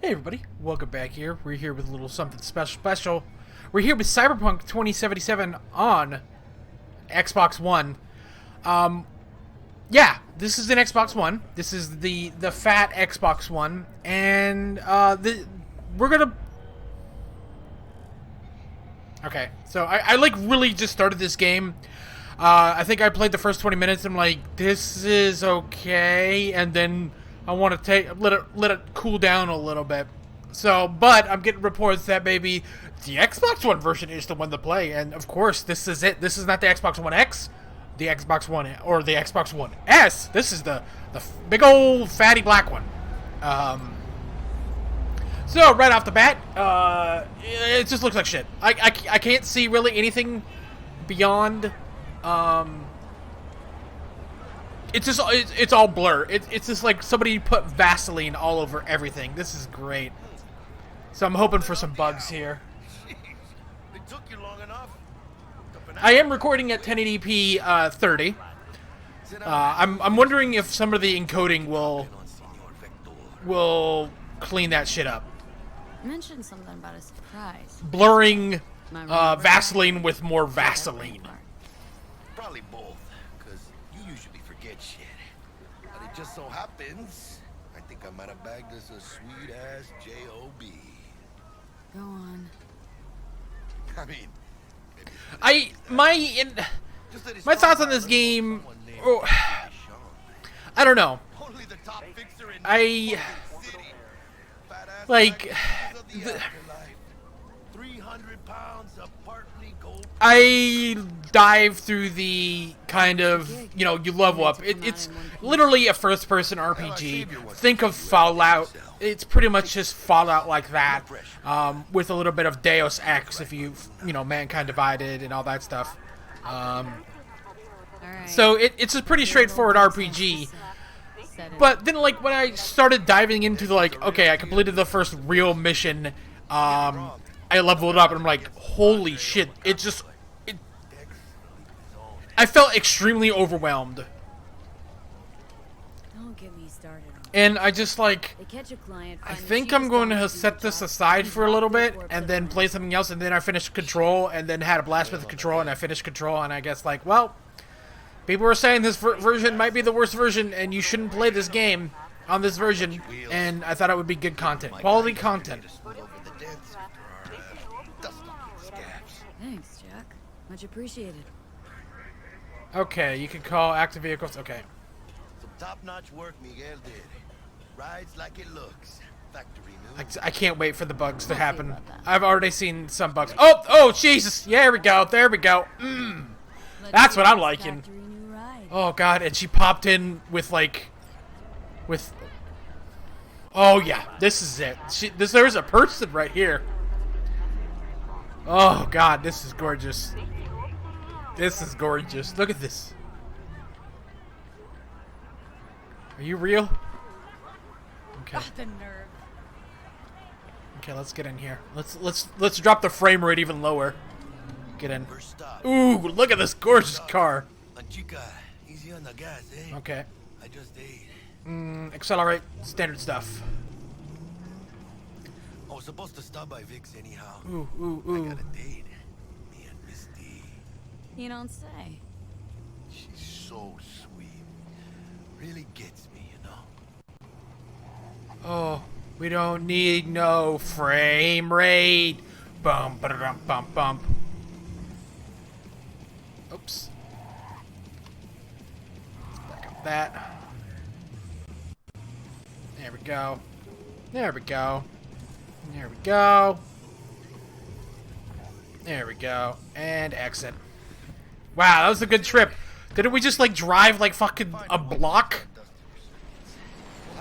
Hey everybody, welcome back here. We're here with a little something special. We're here with Cyberpunk 2077 on Xbox One. Yeah, this is an Xbox One. This is the fat Xbox One, and we're gonna. Okay, so I like really just started this game. I think I played the first 20 minutes. I'm like, this is okay, and then I want to let it cool down a little bit. So, but I'm getting reports that maybe the Xbox One version is the one to play, and of course, this is it. This is not the Xbox One X, the Xbox One, or the Xbox One S. This is the big old fatty black one. So right off the bat, it just looks like shit. I can't see really anything beyond. It's all blur. It's just like somebody put Vaseline all over everything. This is great. So I'm hoping for some bugs here. It took you long enough. I am recording at 1080p 30. I'm wondering if some of the encoding will clean that shit up. Mentioned something about a surprise. Blurring Vaseline with more Vaseline. Probably both, because you usually forget shit. But it just so happens, I think I might have bagged us a sweet-ass J.O.B. Go on. I mean... My thoughts on this game... Oh, I don't know. I dive through the kind of, you level up. It's literally a first-person RPG. Think of Fallout. It's pretty much just Fallout like that, with a little bit of Deus Ex if Mankind Divided and all that stuff. So it's a pretty straightforward RPG. But then, when I started diving into okay, I completed the first real mission. I leveled up, and I'm like, holy shit! I felt extremely overwhelmed. Don't get me started. And I just I I think I'm going to set this aside for a little bit, and then play something else, and then I finished Control, and then had a blast with Control, and I finished Control, and I guess well, people were saying this version might be the worst version, and you shouldn't play this game on this version, and I thought it would be good content, quality content. Thanks, Jack. Much appreciated. Okay, you can call active vehicles. Okay. Some top-notch work Miguel did. Rides like it looks. Factory new. I can't wait for the bugs to happen. I've already seen some bugs. Oh, Jesus! Yeah, there we go. There we go. That's what I'm liking. Oh God! And she popped in with Oh yeah, this is it. There's a person right here. Oh God, this is gorgeous. This is gorgeous. Look at this. Are you real? Okay. The nerve. Okay, let's get in here. Let's drop the frame rate even lower. Get in. First stop. Ooh, look at this gorgeous car. Chica, easy on the gas, eh? Okay. I just ate. Accelerate. Standard stuff. I was supposed to stop by Vic's anyhow. Ooh. I got a date. Me and Misty. You don't say. She's so sweet. Really gets me, Oh, we don't need no frame rate. Bum, ba-da-dum, bump, bump. Oops. Back up that. There we go. There we go. There we go. There we go. And exit. Wow, that was a good trip. Didn't we just drive fucking a block? We'll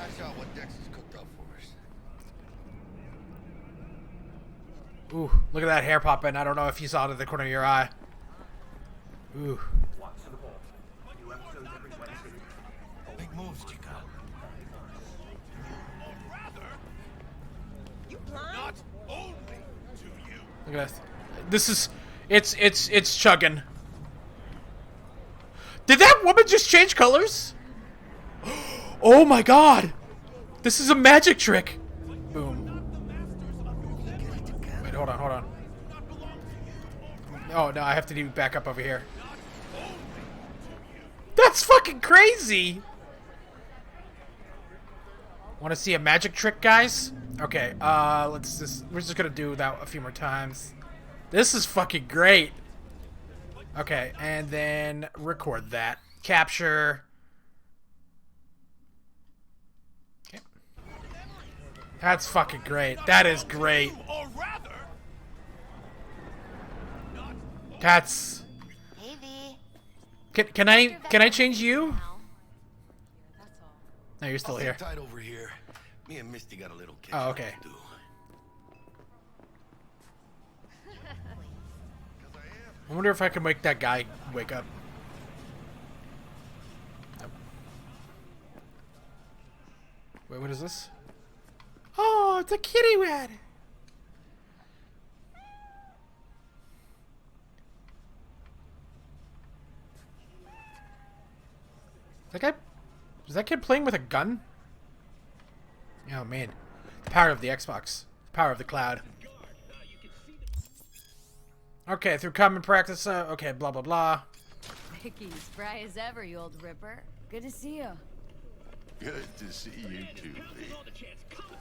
hash out what Dex has cooked up for us. Ooh, look at that hair popping. I don't know if you saw it at the corner of your eye. Ooh. Big moves, Chica. Not only to you. Look at this. It's chugging. Did that woman just change colors? Oh my God. This is a magic trick. Boom. Oh, no, I have to do back up over here. That's fucking crazy! Want to see a magic trick, guys? Okay, we're just gonna do that a few more times. This is fucking great. Okay, and then record that. Capture. Okay. That's fucking great. That is great. That's... Hey, V. Can I change you? No, you're still I'll here. sit tight over here. Me and Misty got a little catch Oh, okay. to do. I wonder if I can make that guy wake up. Nope. Wait, what is this? Oh, it's a kitty rat. Is that kid playing with a gun? Oh man, the power of the Xbox, the power of the cloud. Okay, through common practice. Okay, blah blah blah. Vicky, spry as ever, you old ripper. Good to see you. Good to see you too, V.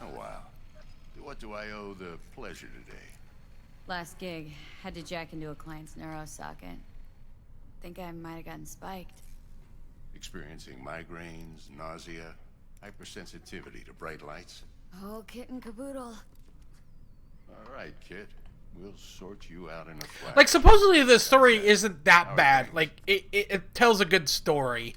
Oh wow. What do I owe the pleasure today? Last gig, had to jack into a client's neuro socket. Think I might have gotten spiked. Experiencing migraines, nausea, hypersensitivity to bright lights? Oh, kit and caboodle. All right, kid. We'll sort you out in a flash. Like, supposedly the story isn't that bad. Like, it tells a good story.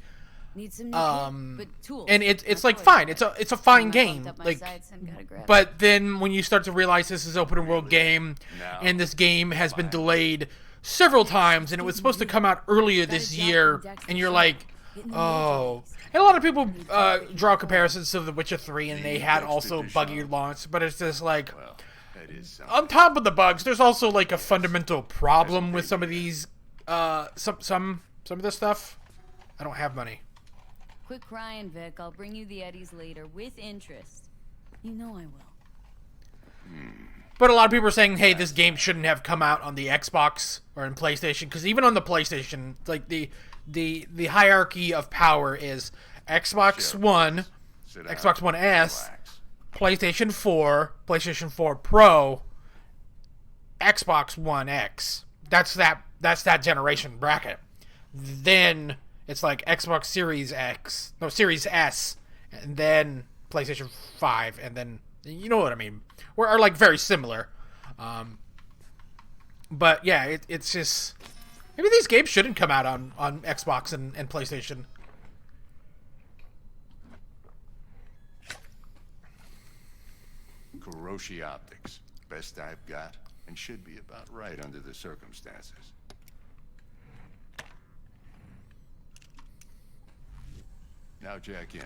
Need some new kit, but tools. And it's like fine. It's a fine game. Like, but but then when you start to realize this is an open world game, and this game has been delayed several times, and it was supposed to come out earlier this year, and you're like, oh. And a lot of people draw comparisons to The Witcher 3, and they had also buggy launch, but it's just like, Well, that is something. on top of the bugs, there's also like a fundamental problem with some of these, some of this stuff. I don't have money. Quit crying, Vic. I'll bring you the Eddies later with interest. You know I will. But a lot of people are saying, hey, this game shouldn't have come out on the Xbox or in PlayStation, because even on the PlayStation, like the hierarchy of power is Xbox One, Sit down, Xbox One S, relax. PlayStation 4, PlayStation 4 Pro, Xbox One X. That's that generation bracket. Then it's like Xbox Series Series S, and then PlayStation 5, and then, you know what I mean. Are like very similar. But yeah, it's just, maybe these games shouldn't come out on Xbox and PlayStation. Kuroshi Optics. Best I've got, and should be about right under the circumstances. Now jack in.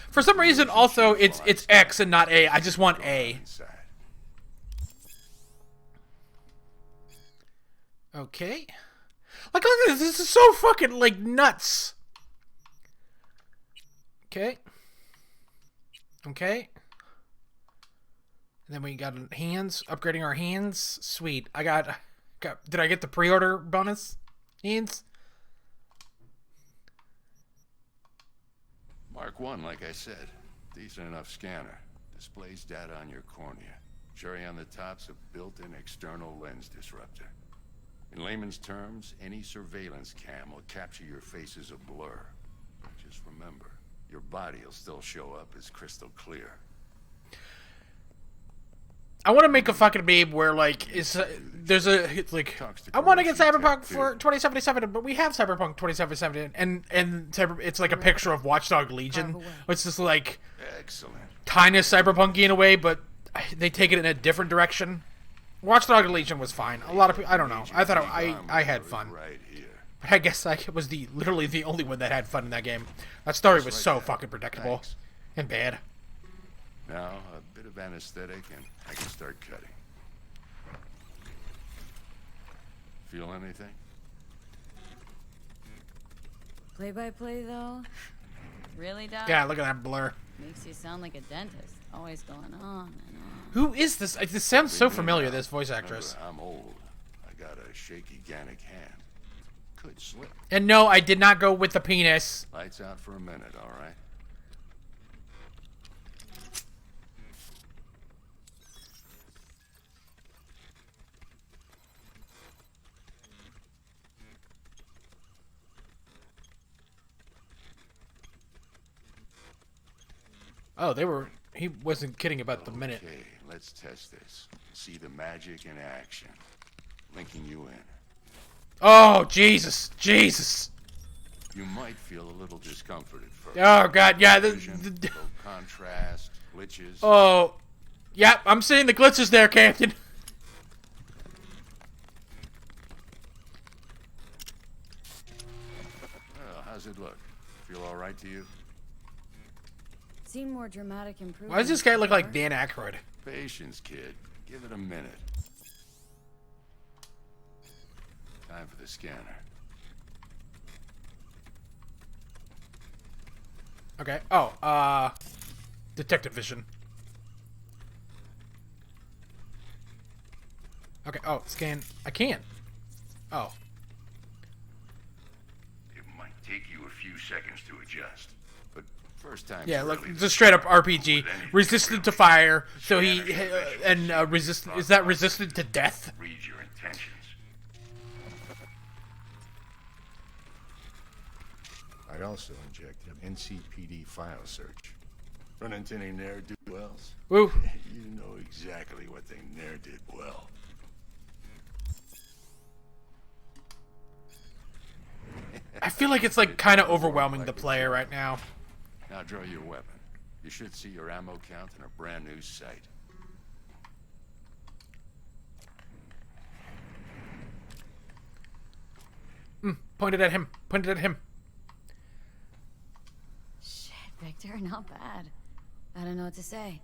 For some reason, also, it's X and not A. I just want A. Inside. Okay. Like, look at this. This is so fucking, like, nuts. Okay. Okay. And then we got hands. Upgrading our hands. Sweet. I got did I get the pre-order bonus? Hands? Mark 1, like I said. Decent enough scanner. Displays data on your cornea. Cherry on the top's a built-in external lens disruptor. In layman's terms, any surveillance cam will capture your face as a blur. Just remember, your body will still show up as crystal clear. I want to make a fucking meme where, like, it's like, I want to get Cyberpunk for 2077, but we have Cyberpunk 2077, and it's like a picture of Watchdog Legion. It's just like, Excellent. kind of cyberpunky in a way, but they take it in a different direction. Watchdog Legion was fine. A lot of people, I don't know. I thought I had fun. Right here. But I guess I was literally the only one that had fun in that game. That story was so fucking predictable Thanks. and bad. Now, a bit of anesthetic and I can start cutting. Feel anything? Play by play, though. Really, Doc? Yeah, look at that blur. Makes you sound like a dentist. Always going on and on. Who is this? This sounds so familiar, this voice actress. Remember, I'm old. I got a shaky Gannic hand. Could slip. And no, I did not go with the penis. Lights out for a minute, all right? Oh, he wasn't kidding about the minute. Okay, let's test this. See the magic in action. Linking you in. Oh, Jesus. Jesus. You might feel a little discomfort at first. Oh, God, yeah. Vision, low contrast, glitches. Oh, yeah, I'm seeing the glitches there, Captain. Well, how's it look? Feel all right to you? Seen more dramatic improvement. Why does this guy look like Dan Aykroyd? Patience, kid. Give it a minute. Time for the scanner. Okay. Oh, detective vision. Okay. Oh, scan. I can. Oh. It might take you a few seconds to adjust, but first time. Yeah, look, just straight up RPG. Resistant to fire, so he resistant. Is that resistant to death? Read your intentions. I'd also inject an NCPD file search. Run into any ne'er-do-wells? Woo. You know exactly what they ne'er did well. I feel like it's like kind of overwhelming the player right now. Now draw your weapon. You should see your ammo count in a brand new sight. Pointed at him. Pointed at him. Shit, Victor, not bad. I don't know what to say.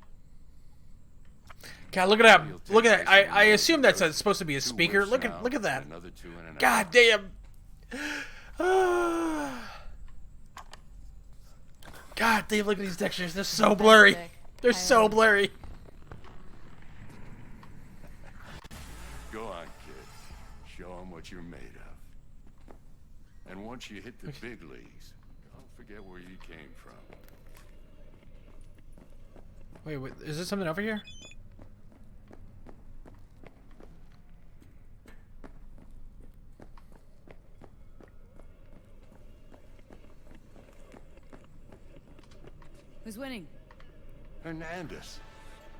God, look at that. Look at that. I assume that's supposed to be a speaker. Look at that. Another two in and God out. damn. God damn, look at these textures. They're so blurry. They're so blurry. Go on, kid. Show them what you're made of. And once you hit the big leagues, don't forget where you came from. Wait, is there something over here? Who's winning? Hernandez.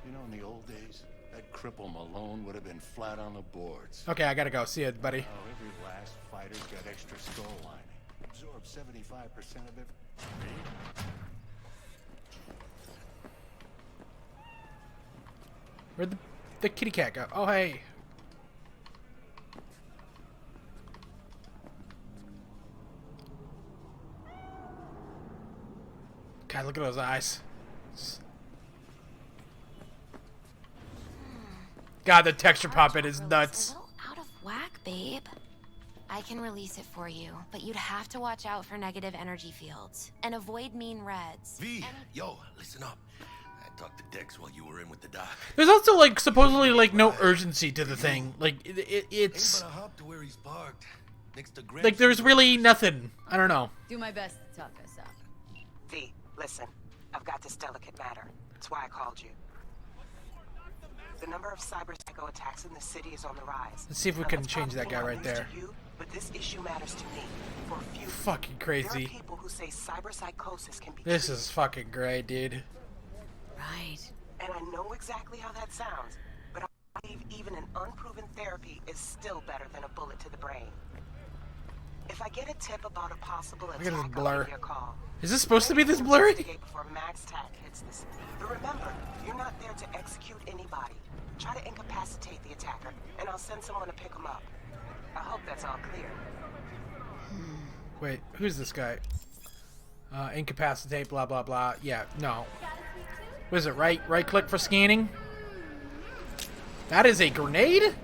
You know, in the old days, that cripple Malone would have been flat on the boards. Okay, I gotta go. See you, buddy. Now every last fighter's got extra skull lining. Absorbs 75% of it. Where'd the kitty cat go? Oh, hey. God, look at those eyes. God, the texture pop-in is nuts. A little out of whack, babe. I can release it for you, but you'd have to watch out for negative energy fields and avoid mean reds. V, yo, listen up. I talked to Dex while you were in with the doc. There's also, like, supposedly, like, no urgency to the thing. Like, it's... Ain't but a hop to where he's parked. Next to Like, there's really nothing. I don't know. Do my best to talk us up. V, listen. I've got this delicate matter. That's why I called you. The number of cyber-psycho attacks in the city is on the rise. Let's see if we Now, can that's change that guy probably right not news there. to you, but this issue matters to me. For a few. Fucking There are crazy. people who say cyberpsychosis can be This treated. is fucking great, dude. Right. And I know exactly how that sounds, but I believe even an unproven therapy is still better than a bullet to the brain. If I get a tip about a possible at this attack, I'll blur. give you a call. Is this supposed to be this blurry? Investigate before Max Tack hits this. But remember, you're not there to execute anybody. Try to incapacitate the attacker, and I'll send someone to pick him up. I hope that's all clear. Wait, who's this guy? Incapacitate, blah, blah, blah. Yeah, no. What is it, right click for scanning? That is a grenade?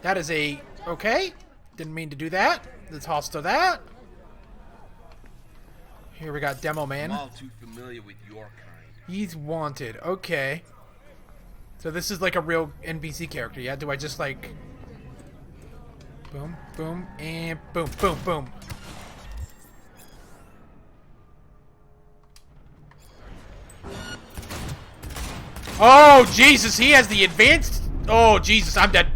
That is a... Okay. Didn't mean to do that. Let's toss to that. Here we got Demo I'm Man. all too familiar with your kind. He's wanted. Okay. So this is like a real NPC character, yeah? Do I just like... Boom, boom, and boom, boom, boom. Oh, Jesus, he has the advanced... Oh, Jesus, I'm dead.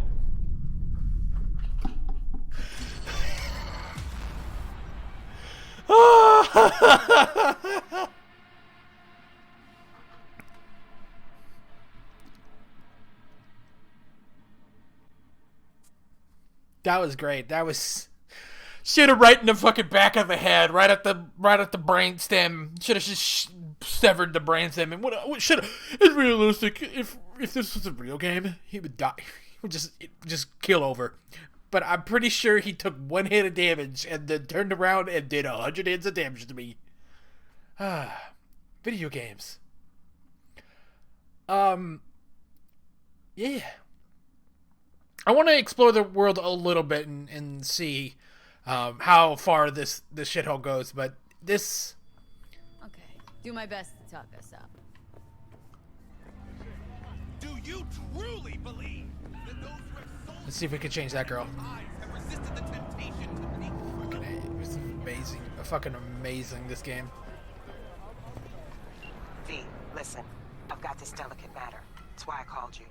That was great. That was... Should have right in the fucking back of the head, right at the brainstem. Should have just severed the brainstem. And what should have? It's realistic. If this was a real game, he would die. He would just kill over. But I'm pretty sure he took 1 hit of damage and then turned around and did 100 hits of damage to me. Video games. Yeah. I want to explore the world a little bit and see how far this shithole goes, but this... Okay, do my best to talk us up. Do you truly believe that those who have sold Let's see if we can change that girl. eyes have resisted the temptation to make Fucking A. It was amazing. Fucking amazing, this game. V, listen. I've got this delicate matter. That's why I called you.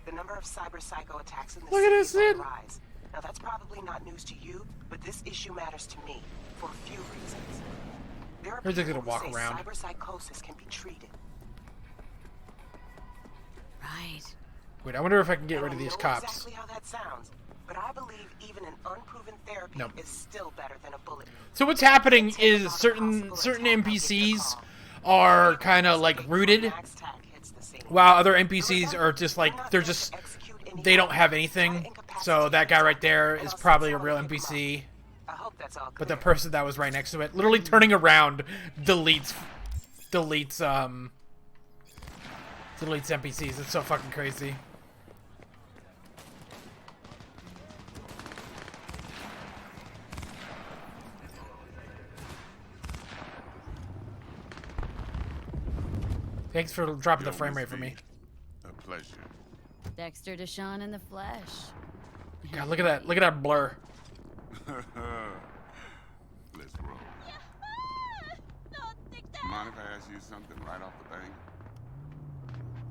The number of cyber psycho attacks in the Look at city this, is on Sid. the rise. Now that's probably not news to you, but this issue matters to me for a few reasons. There are They're just people gonna walk who say around. cyber psychosis can be treated. Right. Wait, I wonder if I can get And rid of I these know cops. exactly how that sounds, but I believe even an unproven therapy Nope. is still better than a bullet. So what's happening is certain NPCs are kind of like rooted, Max Tac hits the scene. while other NPCs are just like they don't have anything. So that guy right there is probably a real NPC, I hope that's all but the clear. person that was right next to it, literally turning around, deletes NPCs. It's so fucking crazy. Thanks for dropping the frame rate for me. A pleasure. Dexter Deshawn in the flesh. God, look at that! Look at that blur. Let's roll. Mind if I ask you something right off the bank?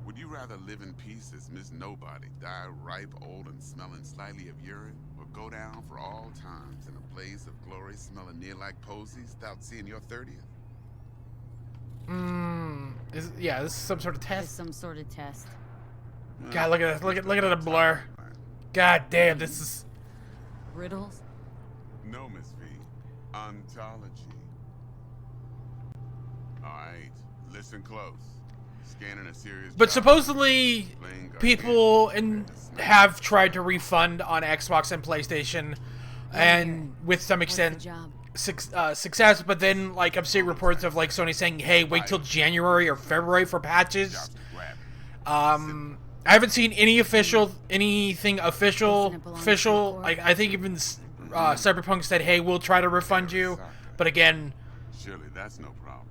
Would you rather live in peace as Miss Nobody, die ripe, old, and smelling slightly of urine, or go down for all times in a blaze of glory, smelling near like posies, without seeing your 30th? Yeah, this is some sort of It's test. some sort of test. God, look at that! Look at the blur. God damn, this is. Riddles? No, Miss V. Ontology. Alright, listen close. Scanning a serious But job. supposedly, Playing people gargantuan have tried to refund on Xbox and PlayStation, and with some What's the extent job? success. But then, like, I'm seeing reports of like Sony saying, "Hey, wait till January or February for patches." jobs to grab it. I haven't seen anything official. Doesn't it belong to the court? Like, I think even Cyberpunk said, "Hey, we'll try to refund you," but again. Surely that's no problem.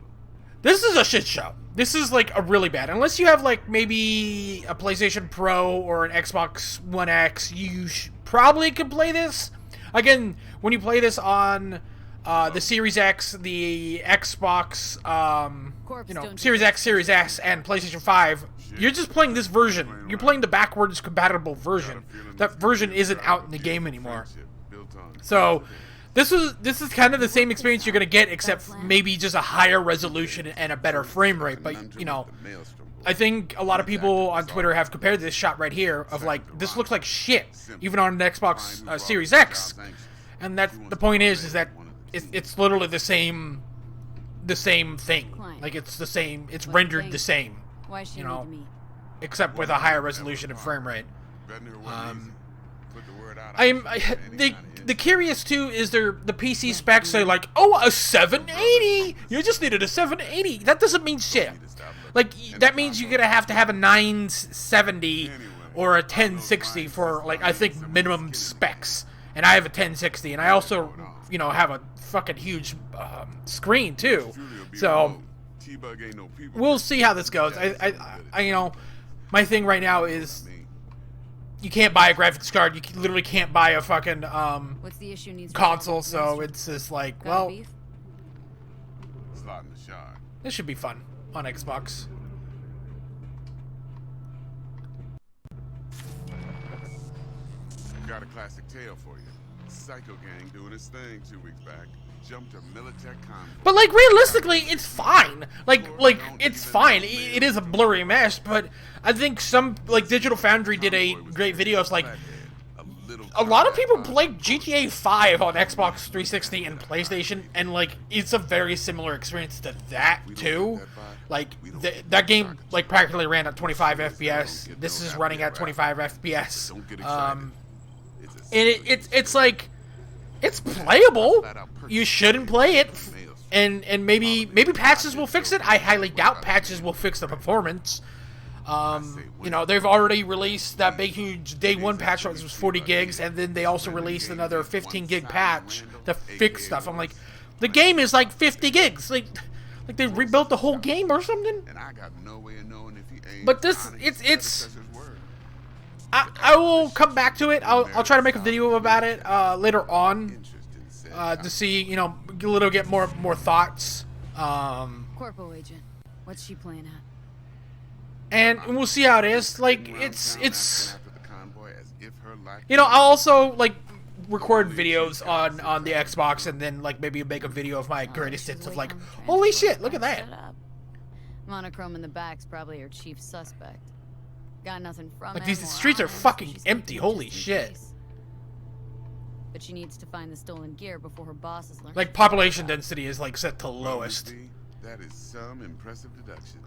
This is a shit show. This is like a really bad. Unless you have like maybe a PlayStation Pro or an Xbox One X, you probably can play this. Again, when you play this on the Series X, the Xbox, Series X, Series S, and PlayStation 5, you're just playing this version. You're playing the backwards compatible version. That version isn't out in the game anymore. So this is kind of the same experience you're gonna get, except maybe just a higher resolution and a better frame rate. But you know, I think a lot of people on Twitter have compared this shot right here of like, this looks like shit, even on an Xbox Series X. And that the point is that it's literally the same thing. Like it's the same. It's rendered the same, Why should you know, me? except with a higher resolution and frame rate. The curious too is the PC specs say like, oh, a 780. You just needed a 780. That doesn't mean shit. Like that means you're gonna have to have a 970 or a 1060 for like I think minimum specs. and I have a 1060, and I also, you know, have a fucking huge screen too. So we'll see how this goes. I you know, my thing right now is you can't buy a graphics card. You literally can't buy a fucking What's the issue? Needs console. So it's just like, well, this should be fun on Xbox. Got a classic tale for you. Psycho gang doing its thing 2 weeks back. Jumped a Militech convoy. But like realistically, it's fine. Like it's fine. It is a blurry mess, but I think some like Digital Foundry did a great video. It's like a lot of people played GTA 5 on Xbox 360 and PlayStation, and like it's a very similar experience to that too. Like that game like practically ran at 25 FPS. This is running at 25 FPS. And it's like it's playable. You shouldn't play it, and maybe patches will fix it. I highly doubt patches will fix the performance. You know, they've already released that big huge day one patch that was 40 gigs, and then they also released another 15 gig patch to fix stuff. I'm like, the game is like 50 gigs. Like they rebuilt the whole game or something. But this it's. I will come back to it. I'll try to make a video about it later on to see, you know, get more thoughts. Corpo agent, what's she playing at? And we'll see how it is. Like it's you know, I'll also like record videos on the Xbox and then like maybe make a video of my greatest hits of like, holy shit, look at that. Monochrome in the back's probably her chief suspect. Got nothing from like him. these streets are fucking empty. Holy shit. But she needs to find the stolen gear before her bosses learn. Like population density is like set to lowest. That is some impressive deduction.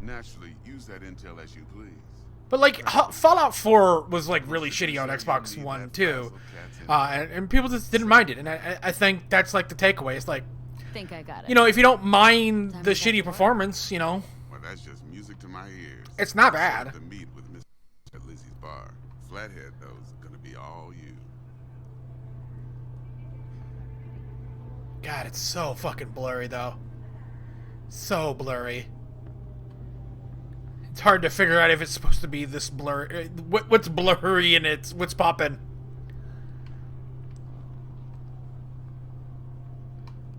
Naturally, use that intel as you please. But like Fallout 4 was like really shitty on Xbox One too, and people just didn't mind it. And I think that's like the takeaway. It's like, think I got it. You know, if you don't mind the shitty performance, you know, well, that's just music to my ears. It's not bad. To meet with Miss at Lizzie's bar. Flathead though is gonna be all you. God, it's so fucking blurry though. So blurry. It's hard to figure out if it's supposed to be this blurry. What's blurry and what's popping.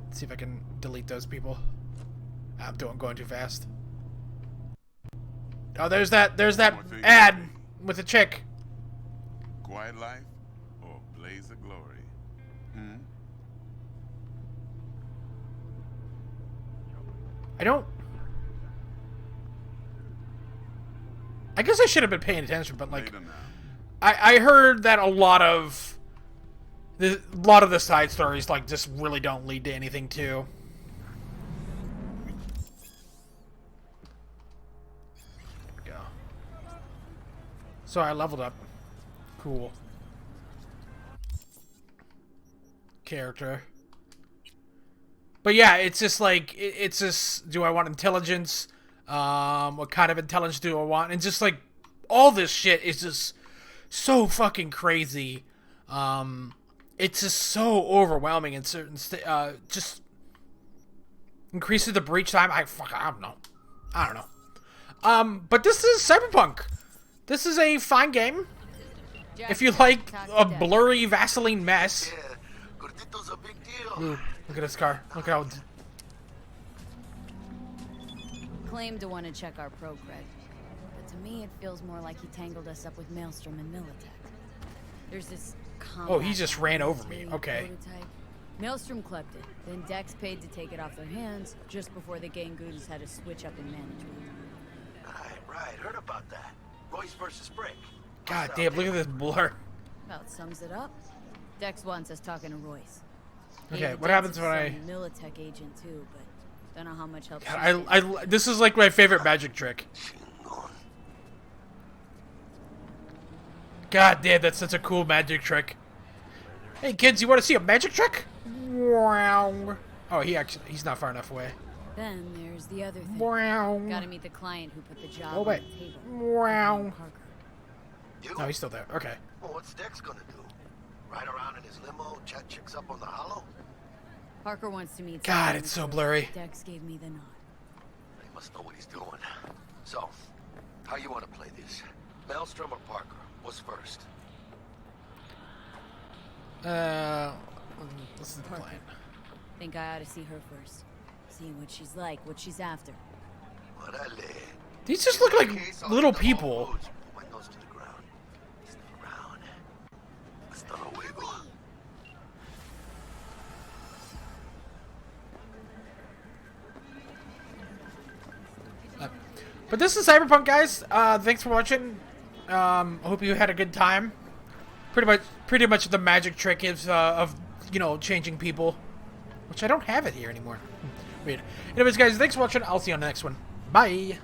Let's see if I can delete those people. I'm going too fast. Oh, there's that ad with a chick. Quiet life or blaze of glory? I guess I should have been paying attention, but like, I heard that a lot of the side stories like just really don't lead to anything too. There we go. So I leveled up. Cool. Character. But yeah, it's just like, it's just, do I want intelligence? What kind of intelligence do I want? And just like, all this shit is just so fucking crazy. It's just so overwhelming in certain just increases the breach time. I don't know. But this is Cyberpunk. This is a fine game. If you like a blurry Vaseline mess. Yeah, Gordito's a big deal. Ooh, look at this car. Look how... Claimed to want to check our pro cred, but to me it feels more like he tangled us up with Maelstrom and Militech. There's this oh, he just ran over me. Okay. Prototype. Maelstrom clept it, then Dex paid to take it off their hands just before the gang goons had a switch up in management. Right, heard about that. Royce versus Brick. God damn, look at this blur. About sums it up. Dex wants us talking to Royce. Okay, what happens when I... Militech agent too, but don't know how much help. God, this is like my favorite magic trick. God damn, that's such a cool magic trick. Hey kids, you want to see a magic trick? Wow. Oh, he's not far enough away. Then there's the other thing. Wow. Gotta meet the client who put the job Oh, wait. on the table. Wow. Parker. No, he's still there. Okay. Well, what's Dex gonna do? Ride around in his limo, chat chicks up on the hollow? Parker wants to meet. God, someone, it's so blurry. Dex gave me the nod. He must know what he's doing. So, how you want to play this? Maelstrom or Parker? What's first? This is the plan. Think I ought to see her first. See what she's like, what she's after. Orale. These just look like little people. Put my nose to the ground. Sniff around. Hasta luego. But this is Cyberpunk, guys. Thanks for watching. I hope you had a good time. Pretty much the magic trick is of changing people, which I don't have it here anymore. Weird. Anyways, guys, thanks for watching. I'll see you on the next one. Bye.